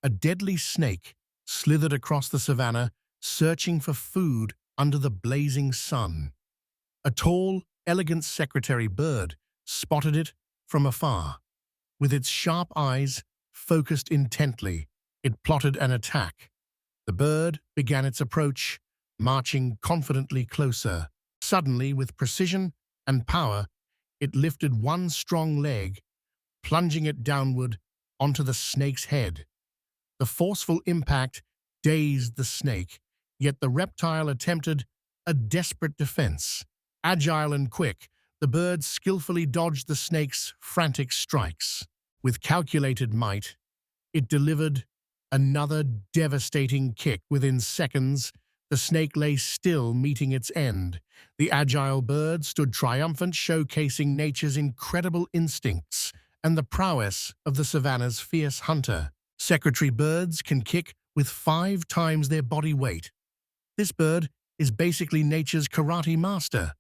A deadly snake slithered across the savanna, searching for food under the blazing sun. A tall, elegant secretary bird spotted it from afar. With its sharp eyes focused intently, it plotted an attack. The bird began its approach, marching confidently closer. Suddenly, with precision and power, it lifted one strong leg, plunging it downward onto the snake's head. The forceful impact dazed the snake, yet the reptile attempted a desperate defense. Agile and quick, the bird skillfully dodged the snake's frantic strikes. With calculated might, it delivered another devastating kick. Within seconds, the snake lay still, meeting its end. The agile bird stood triumphant, showcasing nature's incredible instincts and the prowess of the savanna's fierce hunter. Secretary birds can kick with 5 times their body weight. This bird is basically nature's karate master.